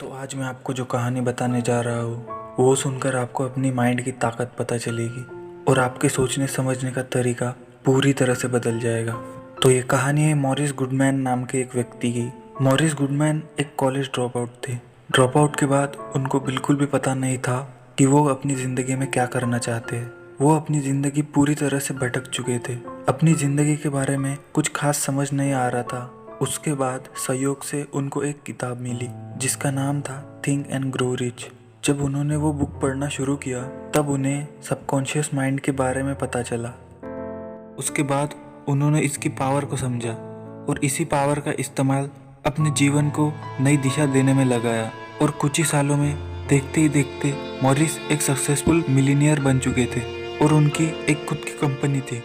तो आज मैं आपको जो कहानी बताने जा रहा हूँ वो सुनकर आपको अपनी माइंड की ताकत पता चलेगी और आपके सोचने समझने का तरीका पूरी तरह से बदल जाएगा। तो ये कहानी है मॉरिस गुडमैन नाम के एक व्यक्ति की। मॉरिस गुडमैन एक कॉलेज ड्रॉप आउट थे। ड्रॉप आउट के बाद उनको बिल्कुल भी पता नहीं था कि वो अपनी ज़िंदगी में क्या करना चाहते हैं। वो अपनी ज़िंदगी पूरी तरह से भटक चुके थे। अपनी ज़िंदगी के बारे में कुछ खास समझ नहीं आ रहा था। उसके बाद संयोग से उनको एक किताब मिली जिसका नाम था थिंक एंड ग्रो रिच। जब उन्होंने वो बुक पढ़ना शुरू किया तब उन्हें सबकॉन्शियस माइंड के बारे में पता चला। उसके बाद उन्होंने इसकी पावर को समझा और इसी पावर का इस्तेमाल अपने जीवन को नई दिशा देने में लगाया और कुछ ही सालों में देखते ही देखते मॉरिस एक सक्सेसफुल मिलीनियर बन चुके थे और उनकी एक खुद की कंपनी थी।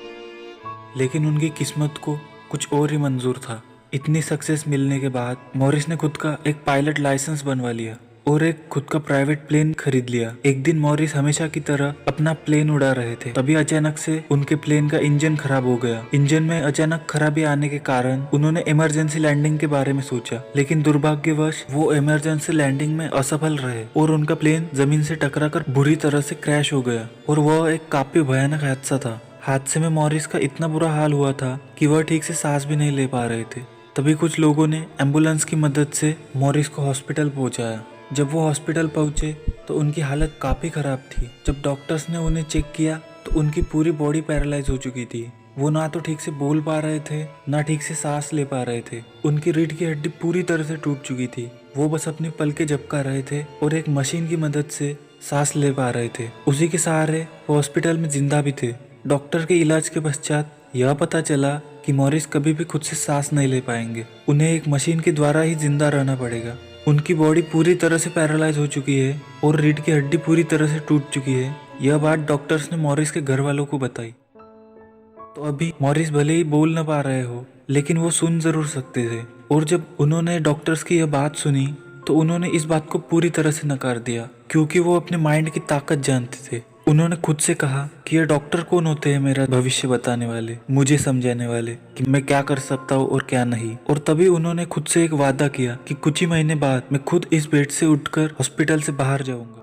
लेकिन उनकी किस्मत को कुछ और ही मंजूर था। इतनी सक्सेस मिलने के बाद मॉरिस ने खुद का एक पायलट लाइसेंस बनवा लिया और एक खुद का प्राइवेट प्लेन खरीद लिया। एक दिन मॉरिस हमेशा की तरह अपना प्लेन उड़ा रहे थे, तभी अचानक से उनके प्लेन का इंजन खराब हो गया। इंजन में अचानक खराबी आने के कारण उन्होंने इमरजेंसी लैंडिंग के बारे में सोचा, लेकिन दुर्भाग्यवश वो इमरजेंसी लैंडिंग में असफल रहे और उनका प्लेन जमीन से टकराकर बुरी तरह से क्रैश हो गया और वह एक काफी भयानक हादसा था। हादसे में मॉरिस का इतना बुरा हाल हुआ था कि वह ठीक से सांस भी नहीं ले पा रहे थे। तभी कुछ लोगों ने एम्बुलेंस की मदद से मॉरिस को हॉस्पिटल पहुंचाया। जब वो हॉस्पिटल पहुंचे तो उनकी हालत काफ़ी ख़राब थी। जब डॉक्टर्स ने उन्हें चेक किया तो उनकी पूरी बॉडी पैरालाइज हो चुकी थी। वो ना तो ठीक से बोल पा रहे थे ना ठीक से सांस ले पा रहे थे। उनकी रीढ़ की हड्डी पूरी तरह से टूट चुकी थी। वो बस अपनी पलकें झपका रहे थे और एक मशीन की मदद से सांस ले पा रहे थे। उसी के सहारे वो हॉस्पिटल में जिंदा भी थे। डॉक्टर के इलाज के पश्चात यह पता चला कि मॉरिस कभी भी खुद से सांस नहीं ले पाएंगे। उन्हें एक मशीन के द्वारा ही जिंदा रहना पड़ेगा। उनकी बॉडी पूरी तरह से पैरालाइज हो चुकी है और रीढ़ की हड्डी पूरी तरह से टूट चुकी है। यह बात डॉक्टर्स ने मॉरिस के घर वालों को बताई। तो अभी मॉरिस भले ही बोल न पा रहे हो लेकिन वो सुन जरूर सकते थे। और जब उन्होंने डॉक्टर्स की यह बात सुनी तो उन्होंने इस बात को पूरी तरह से नकार दिया, क्योंकि वो अपने माइंड की ताकत जानते थे। उन्होंने खुद से कहा कि ये डॉक्टर कौन होते हैं मेरा भविष्य बताने वाले, मुझे समझाने वाले कि मैं क्या कर सकता हूँ और क्या नहीं। और तभी उन्होंने खुद से एक वादा किया कि कुछ ही महीने बाद मैं खुद इस बेड से उठकर हॉस्पिटल से बाहर जाऊंगा।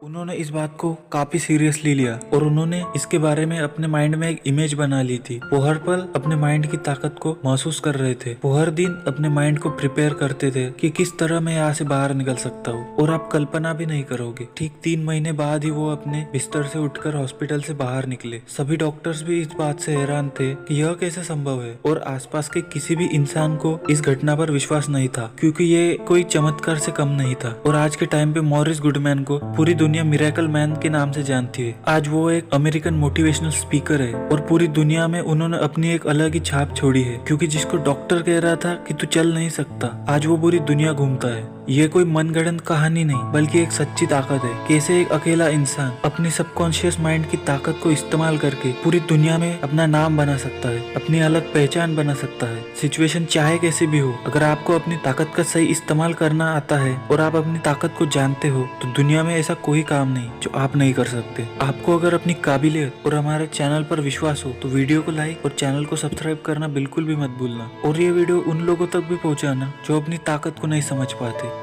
उन्होंने इस बात को काफी सीरियसली लिया और उन्होंने इसके बारे में अपने माइंड में एक इमेज बना ली थी। वो हर पल अपने माइंड की ताकत को महसूस कर रहे थे। वो हर दिन अपने माइंड को प्रिपेयर करते थे कि किस तरह मैं यहाँ से बाहर निकल सकता हूँ। और आप कल्पना भी नहीं करोगे, ठीक 3 महीने बाद ही वो अपने बिस्तर से उठकर हॉस्पिटल से बाहर निकले। सभी डॉक्टर्स भी इस बात से हैरान थे कि यह कैसे संभव है और आसपास के किसी भी इंसान को इस घटना पर विश्वास नहीं था, क्योंकि ये कोई चमत्कार से कम नहीं था। और आज के टाइम पे मॉरिस गुडमैन को पूरी दुनिया मिरेकल मैन के नाम से जानती है। आज वो एक अमेरिकन मोटिवेशनल स्पीकर है और पूरी दुनिया में उन्होंने अपनी एक अलग ही छाप छोड़ी है, क्योंकि जिसको डॉक्टर कह रहा था कि तू चल नहीं सकता, आज वो पूरी दुनिया घूमता है। ये कोई मनगढ़ंत कहानी नहीं बल्कि एक सच्ची ताकत है। कैसे एक अकेला इंसान अपनी सबकॉन्शियस माइंड की ताकत को इस्तेमाल करके पूरी दुनिया में अपना नाम बना सकता है, अपनी अलग पहचान बना सकता है। सिचुएशन चाहे कैसी भी हो, अगर आपको अपनी ताकत का सही इस्तेमाल करना आता है और आप अपनी ताकत को जानते हो तो दुनिया में ऐसा कोई काम नहीं जो आप नहीं कर सकते। आपको अगर अपनी काबिलियत और हमारे चैनल पर विश्वास हो तो वीडियो को लाइक और चैनल को सब्सक्राइब करना बिल्कुल भी मत भूलना। और ये वीडियो उन लोगों तक भी पहुंचाना जो अपनी ताकत को नहीं समझ पाते।